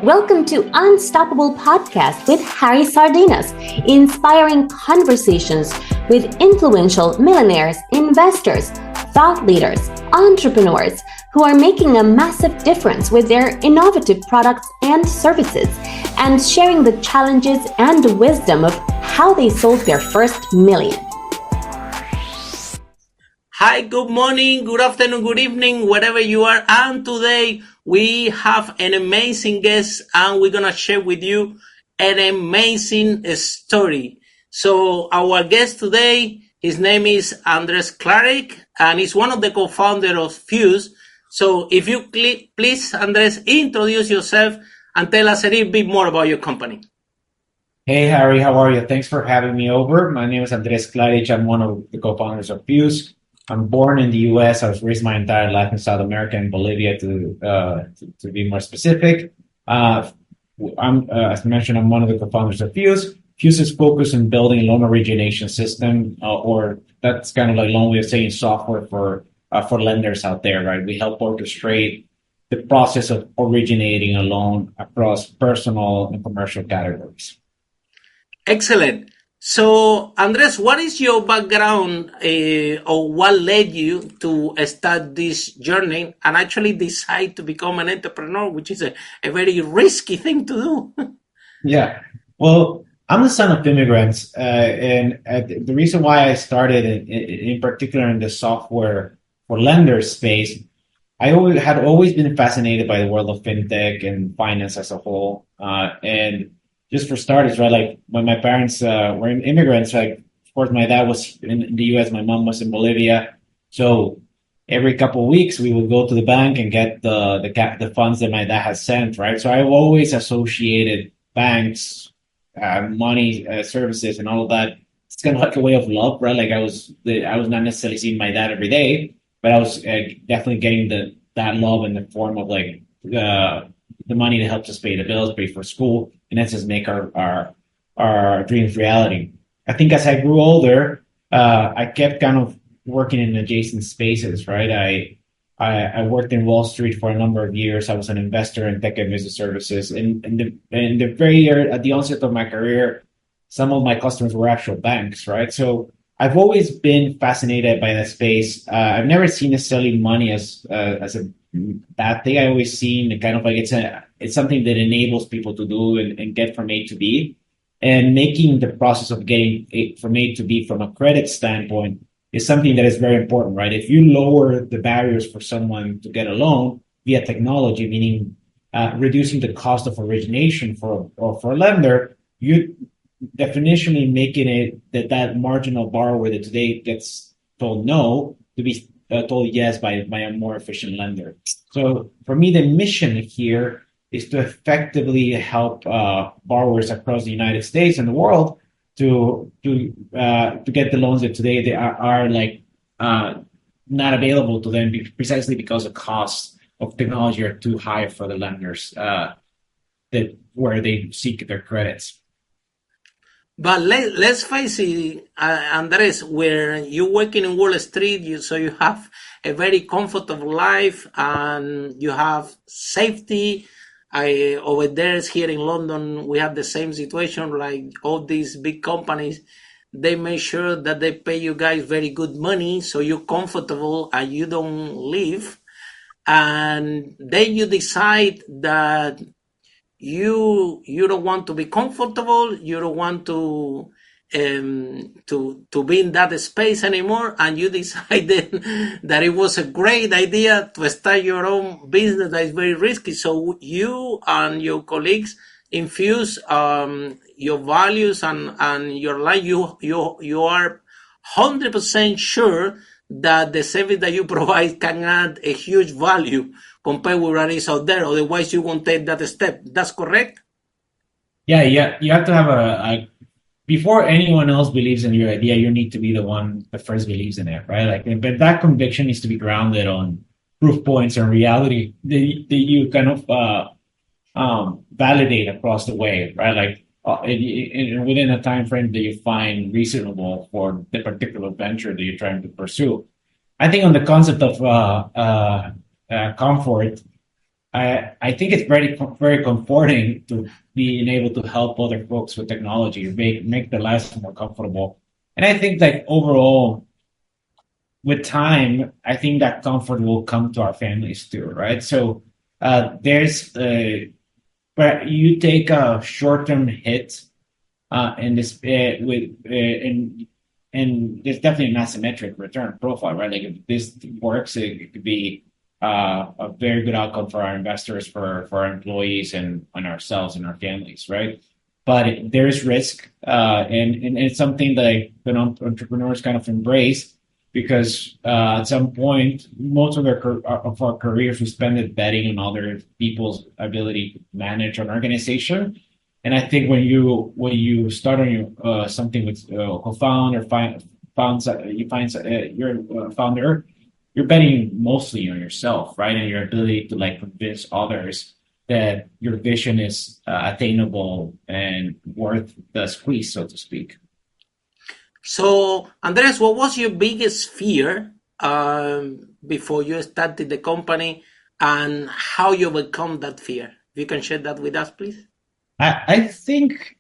Welcome to Unstoppable Podcast with Harry Sardinas, inspiring conversations with influential millionaires, investors, thought leaders, entrepreneurs who are making a massive difference with their innovative products and services, and sharing the challenges and the wisdom of how they sold their first million. Hi, good morning, good afternoon, good evening, wherever you are. And today we have an amazing guest and we're going to share with you an amazing story. So our guest today, his name is Andres Klaric and he's one of the co-founders of Fuse. So if you please, Andres, introduce yourself and tell us a little bit more about your company. Hey, Harry, how are you? Thanks for having me over. My name is Andres Klaric. I'm one of the co-founders of Fuse. I'm born in the U.S. I was raised my entire life in South America and Bolivia, to be more specific. As mentioned, I'm one of the co-founders of Fuse. Fuse is focused on building a loan origination system, or that's kind of like a long way of saying software for lenders out there, right? We help orchestrate the process of originating a loan across personal and commercial categories. Excellent. So, Andres, what is your background or what led you to start this journey and actually decide to become an entrepreneur, which is a very risky thing to do? Yeah. Well, I'm the son of immigrants. And the reason why I started in particular in the software for lenders space, I had always been fascinated by the world of fintech and finance as a whole. And just for starters, right? Like when my parents were immigrants, like of course my dad was in the U.S., my mom was in Bolivia. So every couple of weeks we would go to the bank and get the funds that my dad had sent, right? So I've always associated banks, money, services, and all of that. It's kind of like a way of love, right? Like I was not necessarily seeing my dad every day, but I was definitely getting that love in the form of like the money to help us pay the bills, pay for school, and that's just make our dreams reality. I think as I grew older, I kept kind of working in adjacent spaces, right? I worked in Wall Street for a number of years. I was an investor in tech and business services. And at the onset of my career, some of my customers were actual banks, right? So I've always been fascinated by that space. I've never seen necessarily money as a bad thing. I always seen kind of like it's something that enables people to do and get from A to B, and making the process of getting from A to B from a credit standpoint is something that is very important, right? If you lower the barriers for someone to get a loan via technology, meaning reducing the cost of origination for a lender, you definitionally making it that marginal borrower that today gets told no to be told yes by a more efficient lender. So for me, the mission here is to effectively help borrowers across the United States and the world to get the loans that today they are like not available to them precisely because the costs of technology are too high for the lenders where they seek their credits. But let's face it, Andres, where you're working in Wall Street, so you have a very comfortable life and you have safety. Over there here in London, we have the same situation, like all these big companies, they make sure that they pay you guys very good money so you're comfortable and you don't leave. And then you decide that you don't want to be comfortable, you don't want to be in that space anymore, and you decided that it was a great idea to start your own business that is very risky. So you and your colleagues infuse your values and your life. You are 100% sure that the service that you provide can add a huge value compared with what is out there. Otherwise, you won't take that step. That's correct? Yeah. You have to have before anyone else believes in your idea, you need to be the one that first believes in it, right? Like, but that conviction needs to be grounded on proof points and reality that you kind of validate across the way, right? Like within a time frame that you find reasonable for the particular venture that you're trying to pursue. I think on the concept of comfort, I think it's very comforting to being able to help other folks with technology, make their lives more comfortable. And I think like overall, with time, I think that comfort will come to our families too, right? So but you take a short-term hit in this and there's definitely an asymmetric return profile, right? Like if this works, it could be a very good outcome for our investors, for our employees, and ourselves and our families, right? But there is risk, and it's something that entrepreneurs kind of embrace because at some point, most of our careers we spend it betting on other people's ability to manage an organization. And I think when you start on your something with co-found or you find you're a founder, you're betting mostly on yourself, right? And your ability to like convince others that your vision is attainable and worth the squeeze, so to speak. So, Andres, what was your biggest fear before you started the company, and how you overcome that fear? If you can share that with us, please. I think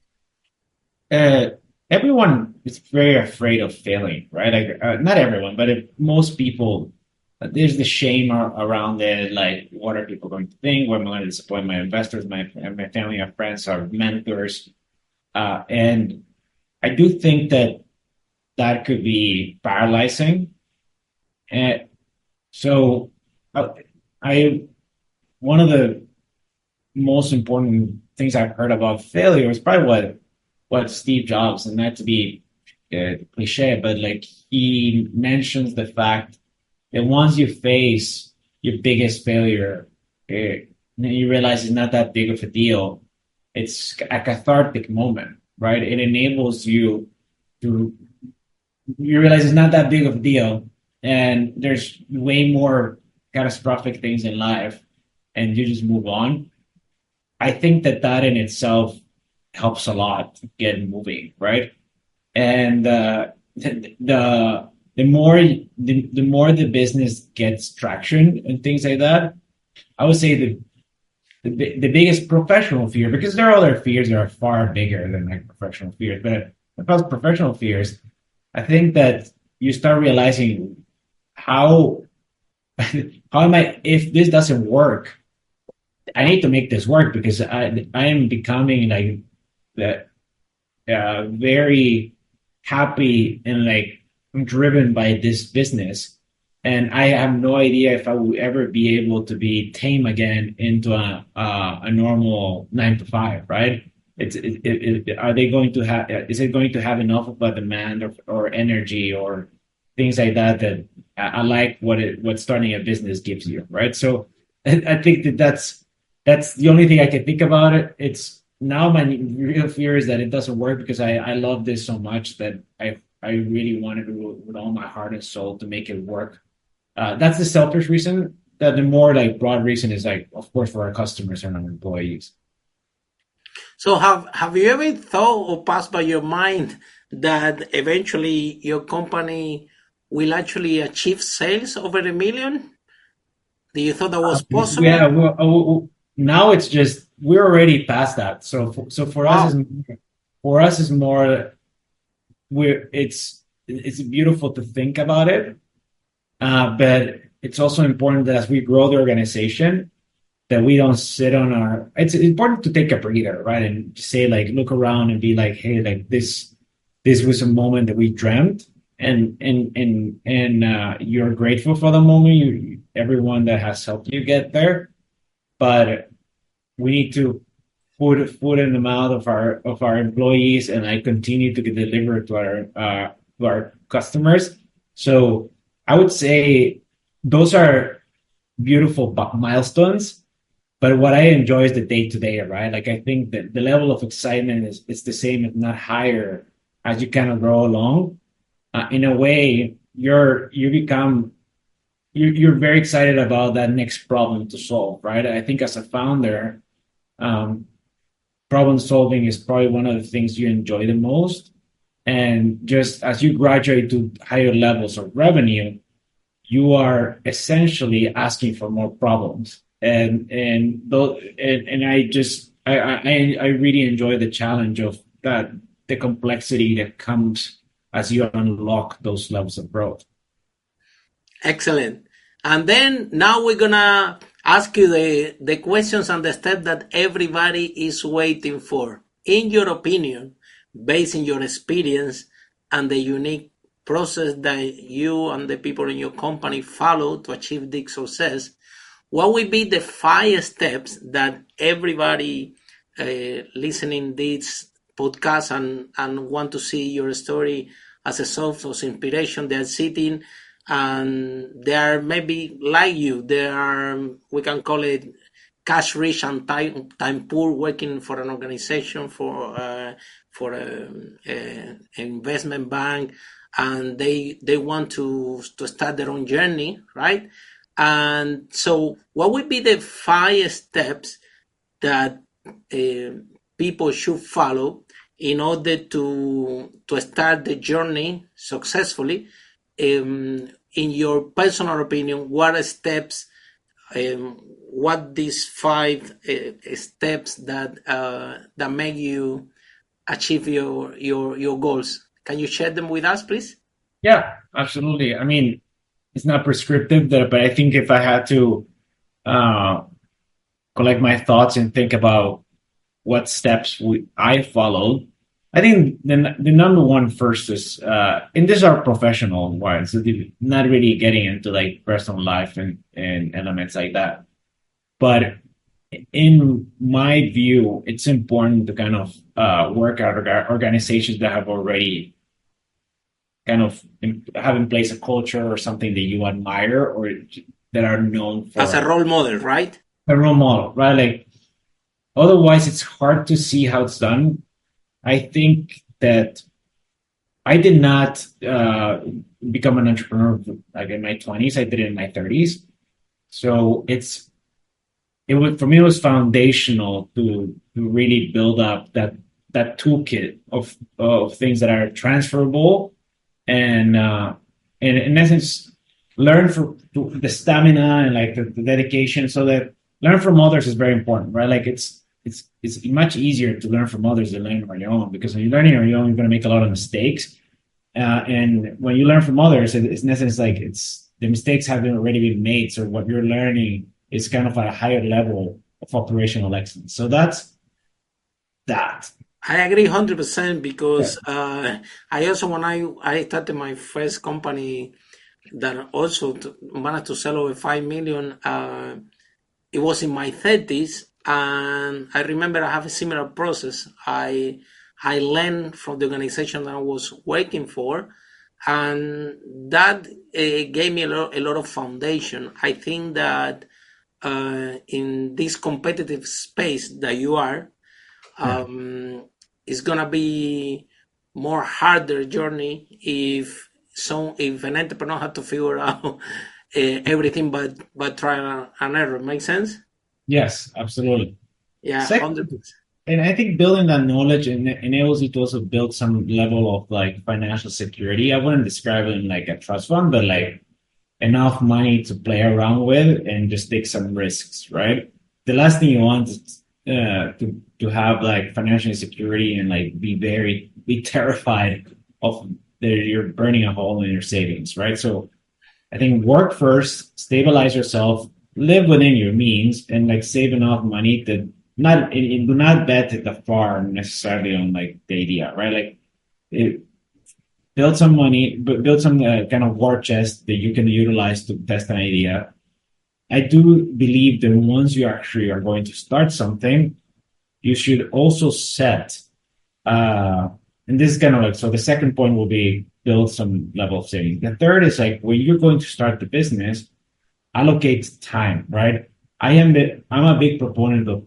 everyone is very afraid of failing, right? Like, not everyone, but most people, there's the shame around it. Like, what are people going to think? What am I going to disappoint my investors, my family, my friends, our mentors? And I do think that could be paralyzing. And so, I one of the most important things I've heard about failure is probably what Steve Jobs, and not to be cliche, but like he mentions the fact that once you face your biggest failure, you realize it's not that big of a deal. It's a cathartic moment, right? It enables you to realize it's not that big of a deal, and there's way more catastrophic things in life, and you just move on. I think that in itself helps a lot get moving, right? And the more the business gets traction and things like that, I would say the biggest professional fear, because there are other fears that are far bigger than like professional fears, but about professional fears, I think that you start realizing how am if this doesn't work, I need to make this work because I am becoming like that very happy and like driven by this business, and I have no idea if I will ever be able to be tame again into a normal 9 to 5, right? Are they going to have? Is it going to have enough of a demand or energy or things like that I like what starting a business gives you, right? So I think that's the only thing I can think about it. It's now my real fear is that it doesn't work because I love this so much that I really want to do it with all my heart and soul to make it work. That's the selfish reason. That the more like broad reason is like, of course, for our customers and our employees. So have you ever thought or passed by your mind that eventually your company will actually achieve sales over 1 million? Do you thought that was possible? Yeah, well, now it's just we're already past that. So for us, is more it's beautiful to think about it, but it's also important that as we grow the organization, that we don't sit on our. It's important to take a breather, right, and say like look around and be like, hey, like this was a moment that we dreamt, and you're grateful for the moment. Everyone that has helped you get there, but we need to put food in the mouth of our employees, and I continue to deliver to our customers. So I would say those are beautiful milestones. But what I enjoy is the day to day, right? Like I think that the level of excitement is the same, if not higher, as you kind of grow along. In a way, you're very excited about that next problem to solve, right? I think as a founder, problem solving is probably one of the things you enjoy the most. And just as you graduate to higher levels of revenue, you are essentially asking for more problems. And I really enjoy the challenge of that, the complexity that comes as you unlock those levels of growth. Excellent. And then now we're gonna ask you the questions and the steps that everybody is waiting for. In your opinion, based on your experience and the unique process that you and the people in your company follow to achieve this success, what will be the 5 steps that everybody listening this podcast and want to see your story as a source of inspiration? They are sitting and they are maybe like you. They are, we can call it cash rich and time poor, working for an organization, for an investment bank, and they want to start their own journey, right? And so, what would be the 5 steps that people should follow in order to start the journey successfully? In your personal opinion, what are steps? What these 5 steps that make you achieve your goals? Can you share them with us, please? Yeah, absolutely. I mean, it's not prescriptive, but I think if I had to collect my thoughts and think about what steps I followed, I think the number one first is, and these are professional ones, so not really getting into like personal life and elements like that. But in my view, it's important to kind of work out organizations that have already kind of have in place a culture or something that you admire or that are known for. As a role model, right? A role model, right? Like, otherwise, it's hard to see how it's done. I think that I did not become an entrepreneur like in my 20s. I did it in my 30s. So for me, it was foundational to really build up that toolkit of things that are transferable and in essence, learn from the stamina and like the dedication, so that learn from others is very important, right? Like it's much easier to learn from others than learn on your own, because when you're learning on your own, you're going to make a lot of mistakes. And when you learn from others, it's in essence like the mistakes have already been made. So what you're learning is kind of at a higher level of operational excellence. So that's that. I agree 100% because I also, when I started my first company that also managed to sell over 5 million, it was in my 30s. And I remember I have a similar process. I learned from the organization that I was working for, and that gave me a lot of foundation. I think that in this competitive space that you are, it's gonna be more harder journey if an entrepreneur had to figure out everything but trial and error. Make sense? Yes, absolutely. Yeah, Second, 100%. and I think building that knowledge enables you to also build some level of like financial security. I wouldn't describe it in like a trust fund, but like enough money to play around with and just take some risks, right? The last thing you want is to have like financial insecurity and like be terrified of that you're burning a hole in your savings, right? So I think work first, stabilize yourself, live within your means, and like save enough money to do not bet at the farm necessarily on like the idea, right? Like build some money, but build some kind of war chest that you can utilize to test an idea. I do believe that once you actually are going to start something, you should also set, and this is kind of like, so the second point will be build some level of savings. The third is like, when you're going to start the business, allocate time, right? I'm a big proponent of,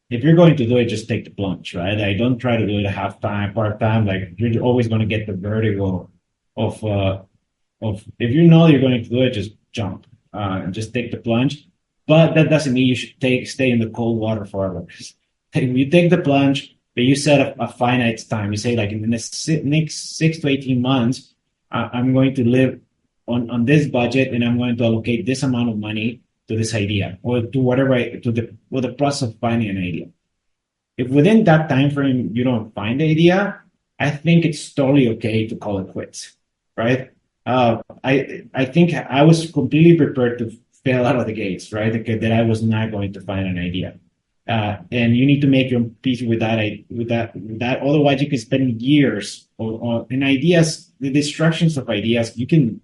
if you're going to do it, just take the plunge, right? Like, don't try to do it half time, part time. Like, you're always going to get the vertigo of if you know you're going to do it, just jump and just take the plunge. But that doesn't mean you should stay in the cold water forever. You take the plunge, but you set a finite time. You say, like, in the next 6 to 18 months, I'm going to live on this budget, and I'm going to allocate this amount of money this idea or to the process of finding an idea. If within that time frame you don't find the idea, I think it's totally okay to call it quits, right? I think I was completely prepared to fail out of the gates, right? That I was not going to find an idea, and you need to make your peace with that. Otherwise, you can spend years in ideas, the destructions of ideas. You can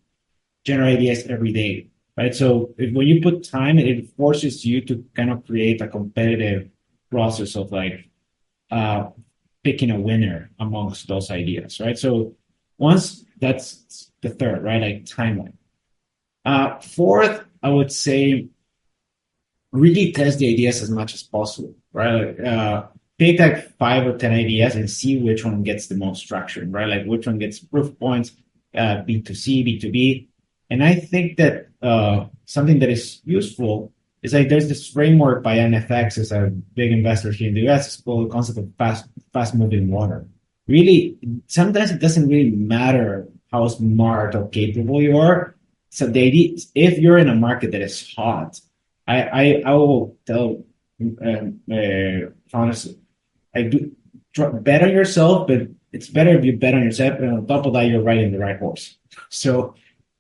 generate ideas every day, right? So when you put time, it forces you to kind of create a competitive process of like picking a winner amongst those ideas, right? So once that's the third, right? Like timeline. Fourth, I would say really test the ideas as much as possible, right? Like, pick like 5 or 10 ideas and see which one gets the most traction, right? Like which one gets proof points, B2C, B2B. And I think that something that is useful is like there's this framework by NFX as a big investor here in the US. It's called the concept of fast moving water. Really, sometimes it doesn't really matter how smart or capable you are. So the idea, if you're in a market that is hot, I will tell honestly, bet on yourself, but it's better if you bet on yourself, and on top of that, you're riding the right horse. So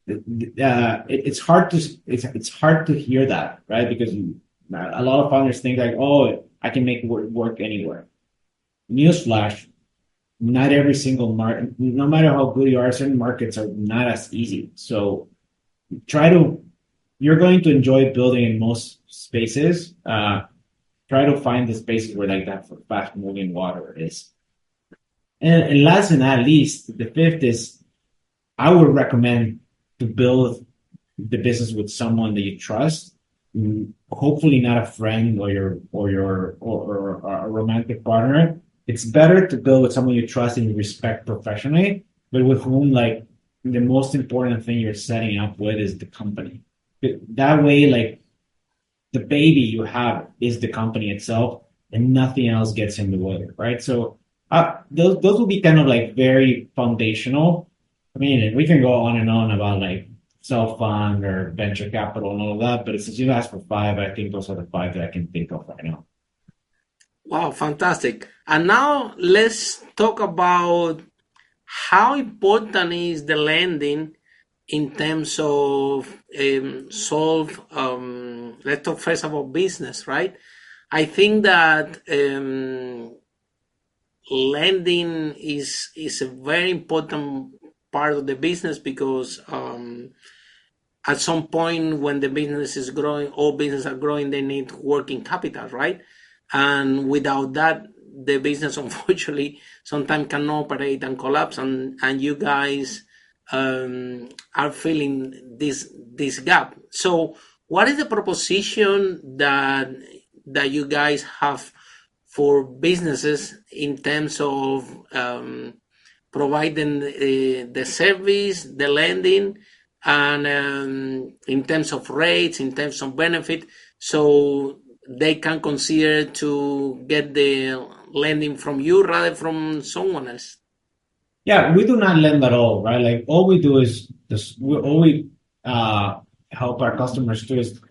it's hard to hear that, right? Because a lot of founders think like, oh, I can make it work anywhere. Newsflash: not every single market, no matter how good you are, certain markets are not as easy. So you're going to enjoy building in most spaces. Try to find the spaces where like that fast moving water is. And last but not least, the fifth is I would recommend to build the business with someone that you trust. Hopefully not a friend or a romantic partner. It's better to build with someone you trust and you respect professionally, but with whom like the most important thing you're setting up with is the company. That way, like the baby you have is the company itself and nothing else gets in the way, right? So those will be kind of like very foundational. I mean, we can go on and on about like self-fund or venture capital and all of that, but since you asked for 5, I think those are the 5 that I can think of right now. Wow, fantastic. And now let's talk about how important is the lending in terms of let's talk first about business, right? I think that lending is a very important part of the business because at some point when the business is growing, all businesses are growing, they need working capital, right? And without that, the business unfortunately sometimes can operate and collapse, and you guys are filling this gap. So what is the proposition that you guys have for businesses in terms of providing the service, the lending, and in terms of rates, in terms of benefit, so they can consider to get the lending from you rather from someone else? Yeah, we do not lend at all, right? Like all we do is all we help our customers do is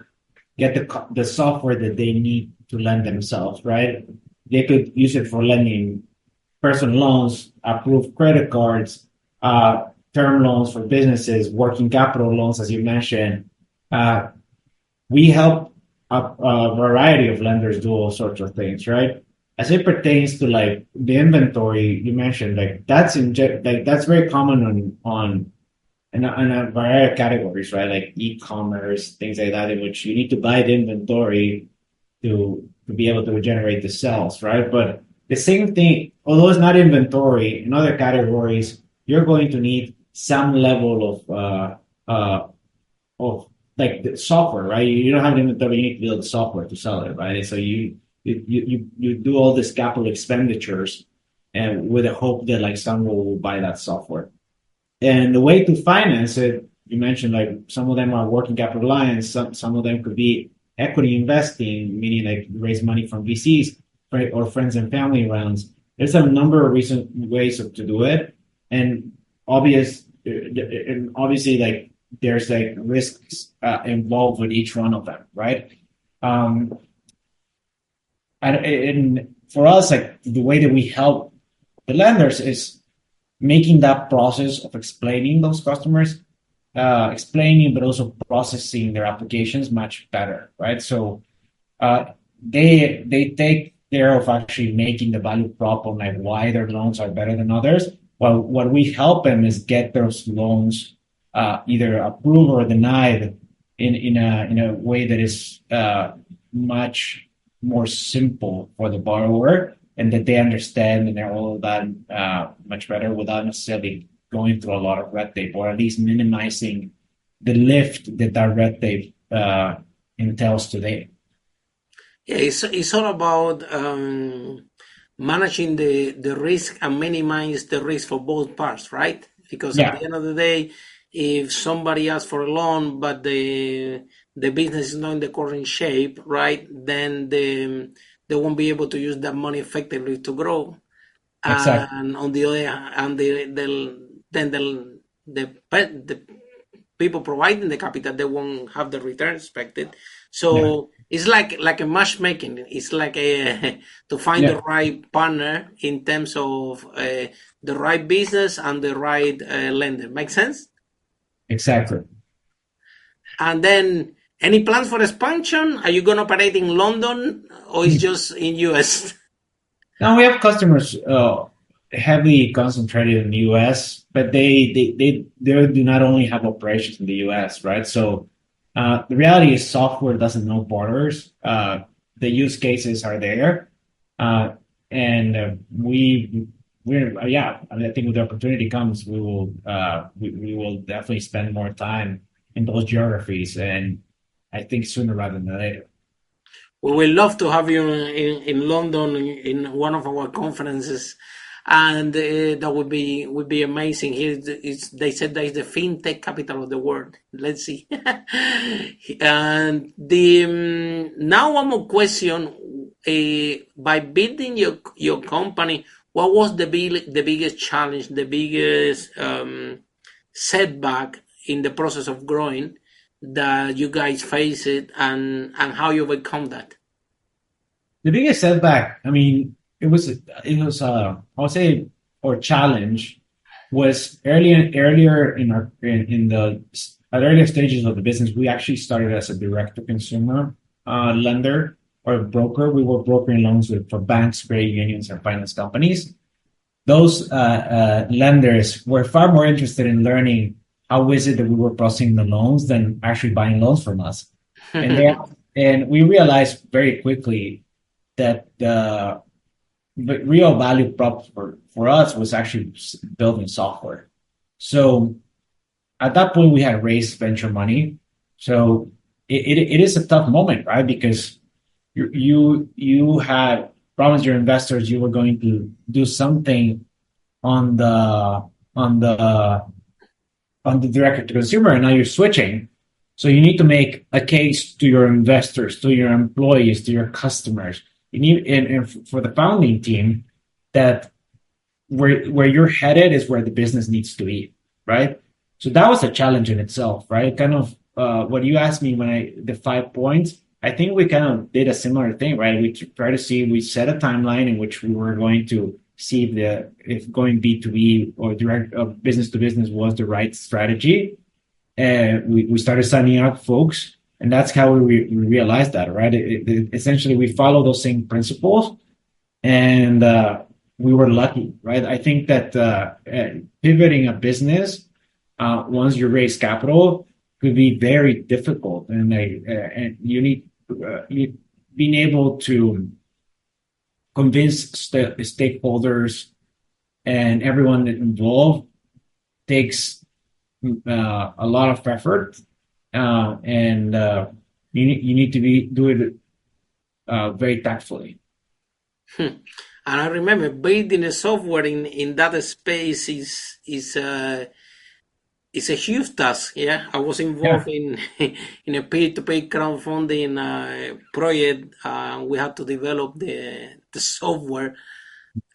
get the software that they need to lend themselves, right? They could use it for lending personal loans, approved credit cards, term loans for businesses, working capital loans, as you mentioned. We help a variety of lenders do all sorts of things, right? As it pertains to like the inventory you mentioned, like that's very common on a variety of categories, right? Like e-commerce, things like that, in which you need to buy the inventory to be able to generate the sales, right? But the same thing, although it's not inventory, in other categories, you're going to need some level of like the software, right? You don't have inventory, you need to build the software to sell it, right? So you do all these capital expenditures and with the hope that like someone will buy that software. And the way to finance it, you mentioned like some of them are working capital lines, some of them could be equity investing, meaning like raise money from VCs, right, or friends and family rounds. There's a number of recent ways to do it, and obviously like there's like risks involved with each one of them, right? Um, and for us, like the way that we help the lenders is making that process of explaining those customers, explaining but also processing their applications much better, right? So they take care of actually making the value prop on like why their loans are better than others. Well, what we help them is get those loans either approved or denied in a way that is much more simple for the borrower and that they understand and all of that much better without necessarily going through a lot of red tape, or at least minimizing the lift that that red tape entails today. Yeah, it's all about managing the risk and minimize the risk for both parts, right? Because at Yeah, the end of the day, if somebody asks for a loan but the business is not in the current shape, right, then they won't be able to use that money effectively to grow. exactly. And on the other hand, then the people providing the capital, they won't have the return expected. Yeah, So it's like a matchmaking. It's like a to find the yeah, right partner in terms of the right business and the right lender. Make sense? exactly. And then any plans for expansion? Are you going to operate in London or is just in US? Now we have customers heavily concentrated in the US, but they do not only have operations in the US, right? So the reality is software doesn't know borders. The use cases are there, and we're yeah. I mean, I think when the opportunity comes, we will definitely spend more time in those geographies, and I think sooner rather than later. We will love to have you in London in one of our conferences, and that would be amazing. Here, they said that is the fintech capital of the world. Let's see. And the now one more question: by building your company, what was the biggest challenge, the biggest setback in the process of growing that you guys face it, and how you overcome that? The biggest setback, I mean, it was I would say, or challenge was earlier in the at earlier stages of the business. We actually started as a direct to consumer lender or broker. We were brokering loans for banks, credit unions, and finance companies. Those lenders were far more interested in learning how is it that we were processing the loans than actually buying loans from us. And they and we realized very quickly that the real value prop for us was actually building software. So at that point, we had raised venture money. So it is a tough moment, right? Because you had promised your investors you were going to do something on the on the on the direct to consumer, and now you're switching. So you need to make a case to your investors, to your employees, to your customers. You need, and for the founding team, that where you're headed is where the business needs to be, right? So that was a challenge in itself, right? Kind of what you asked me when the 5 points. I think we kind of did a similar thing, right? We set a timeline in which we were going to see if going B2B or direct business to business was the right strategy. And we started signing up folks, and that's how we realized that, right? Essentially, we follow those same principles, and we were lucky, right? I think that pivoting a business once you raise capital could be very difficult, and you need being able to convince stakeholders and everyone involved takes a lot of effort, and you need to do it very tactfully. And I remember building a software in that space is a huge task. Yeah, I was Yeah, involved in a peer-to-peer crowdfunding project. We had to develop the software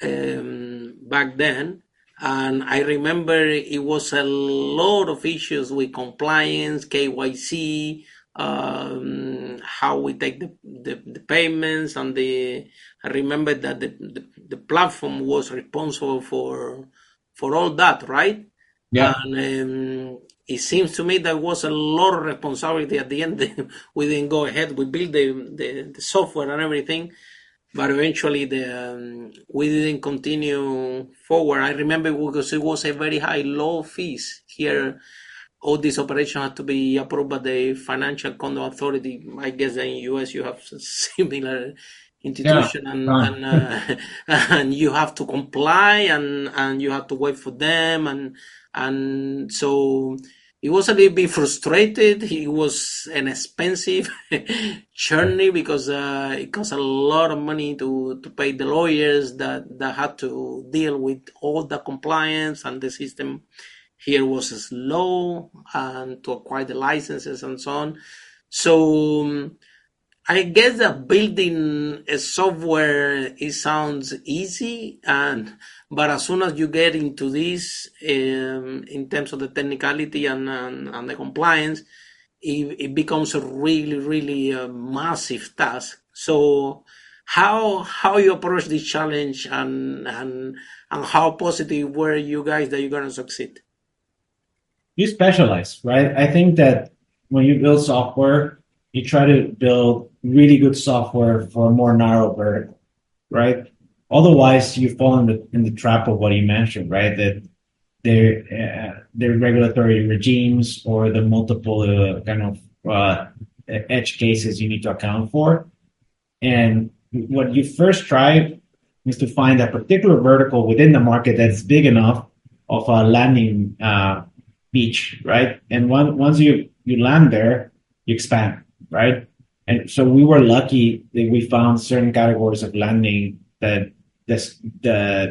back then, And I remember it was a lot of issues with compliance, KYC, how we take the payments, and I remember that the platform was responsible for all that, right? Yeah. And it seems to me there was a lot of responsibility at the end. We didn't go ahead. We built the software and everything, but eventually we didn't continue forward. I remember because it was a very high low fees here. All these operations had to be approved by the Financial Conduct Authority. I guess in the US you have similar Yeah. institution, and you have to comply, and you have to wait for them, and so it was a little bit frustrated. It was an expensive journey because it cost a lot of money to pay the lawyers that had to deal with all the compliance, and the system here was slow and to acquire the licenses and so on. So I guess that building a software, it sounds easy, but as soon as you get into this, in terms of the technicality and the compliance, it becomes a really really massive task. So how you approach this challenge, and how positive were you guys that you're gonna succeed? You specialize, right? I think that when you build software, you try to build really good software for a more narrow vertical, right? Otherwise, you fall in the trap of what you mentioned, right? That their regulatory regimes or the multiple kind of edge cases you need to account for. And what you first try is to find a particular vertical within the market that's big enough of a landing beach, right? And once you land there, you expand, right? And so we were lucky that we found certain categories of landing that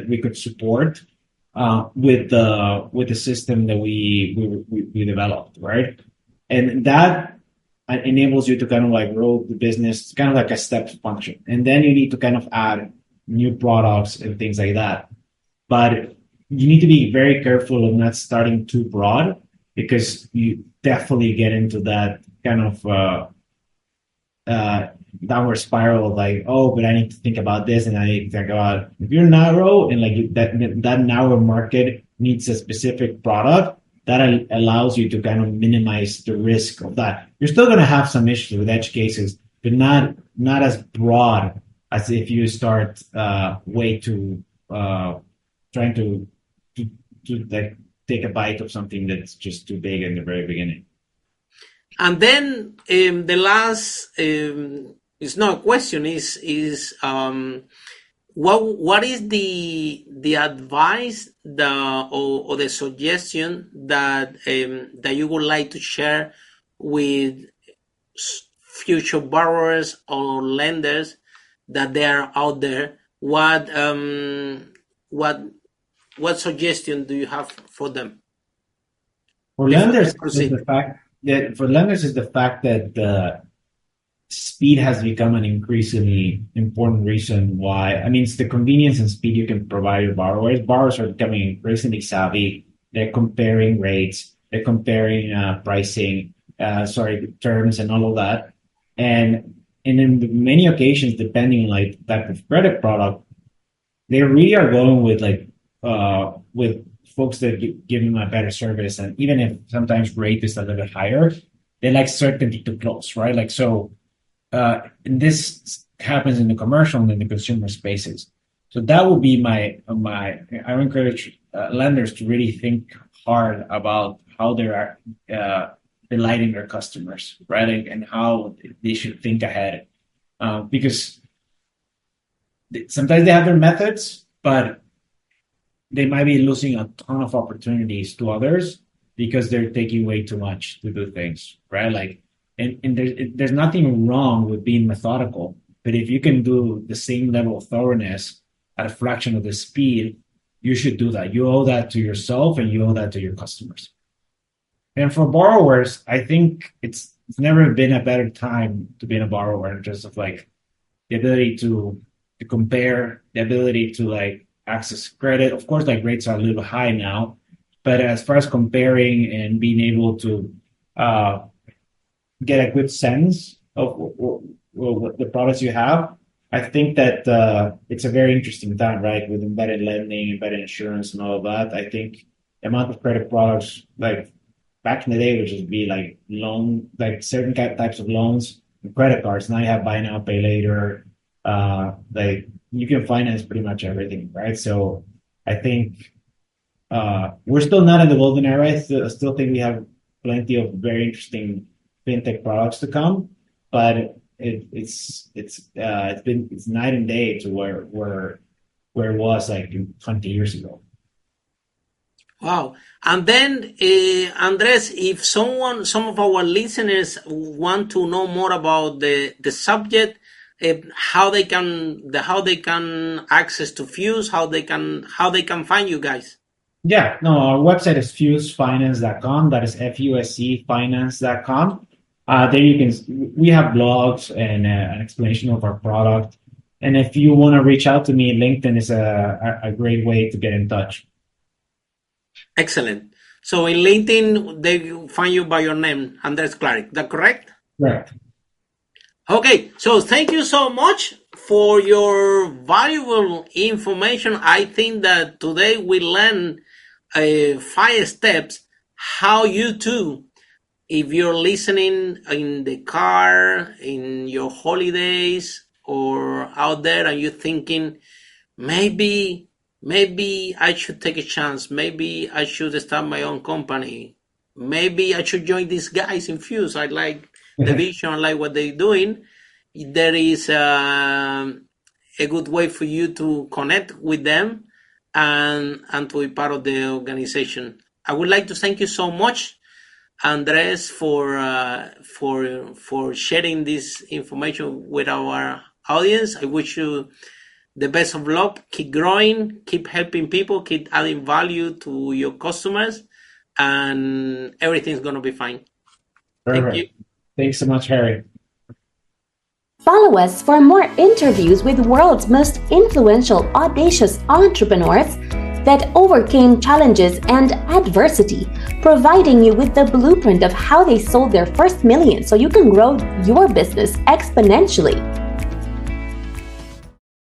we could support with the system that we developed, right? And that enables you to kind of like grow the business, kind of like a step function. And then you need to kind of add new products and things like that. But you need to be very careful of not starting too broad, because you definitely get into that kind of downward spiral of like, oh, but I need to think about this, and I need to think about, if you're narrow and like that narrow market needs a specific product, that allows you to kind of minimize the risk of that. You're still going to have some issues with edge cases, but not as broad as if you start way too trying to like take a bite of something that's just too big in the very beginning. And then the last is not a question, is what is the advice or the suggestion that you would like to share with future borrowers or lenders that they are out there? What suggestion do you have for them? For lenders, is the fact that speed has become an increasingly important reason why. I mean, it's the convenience and speed you can provide your borrowers. Borrowers are becoming increasingly savvy. They're comparing rates. They're comparing pricing, terms, and all of that. And in many occasions, depending on like type of credit product, they really are going with with folks that give them a better service. And even if sometimes rate is a little bit higher, they like certainty to close, right? Like, so, and this happens in the commercial and in the consumer spaces. So that would be I would encourage lenders to really think hard about how they're delighting their customers, right? And how they should think ahead. Because sometimes they have their methods, but they might be losing a ton of opportunities to others because they're taking way too much to do things, right? Like, and there's nothing wrong with being methodical, but if you can do the same level of thoroughness at a fraction of the speed, you should do that. You owe that to yourself, and you owe that to your customers. And for borrowers, I think it's never been a better time to be a borrower in terms of like the ability to compare, the ability to like access credit. Of course, like rates are a little high now, but as far as comparing and being able to get a good sense of what the products you have, I think that it's a very interesting time, right? With embedded lending, embedded insurance, and all of that. I think the amount of credit products, like back in the day, would just be like like certain types of loans and credit cards. Now you have buy now, pay later. Like you can finance pretty much everything, right? So I think we're still not in the golden era. I still think we have plenty of very interesting fintech products to come, but it's night and day to where it was like 20 years ago. Wow. And then, Andres, if some of our listeners want to know more about the subject, how they can access to Fuse, how they can find you guys. Yeah, no, our website is fusefinance.com. That is FUSEfinance.com. There we have blogs and an explanation of our product. And if you want to reach out to me, LinkedIn is a great way to get in touch. Excellent. So in LinkedIn, they find you by your name, Andres Klaric. Is that correct? Correct. Okay. So thank you so much for your valuable information. I think that today we learned 5 steps how you too, if you're listening in the car, in your holidays, or out there, and you're thinking, maybe I should take a chance. Maybe I should start my own company. Maybe I should join these guys in Fuse. I like the vision. I like what they're doing. There is a good way for you to connect with them and to be part of the organization. I would like to thank you so much, Andres, for sharing this information with our audience. I wish you the best of luck. Keep growing, keep helping people, keep adding value to your customers, and everything's going to be fine. Perfect. Thank you. Thanks so much, Harry. Follow us for more interviews with the world's most influential, audacious entrepreneurs that overcame challenges and adversity, providing you with the blueprint of how they sold their first million so you can grow your business exponentially.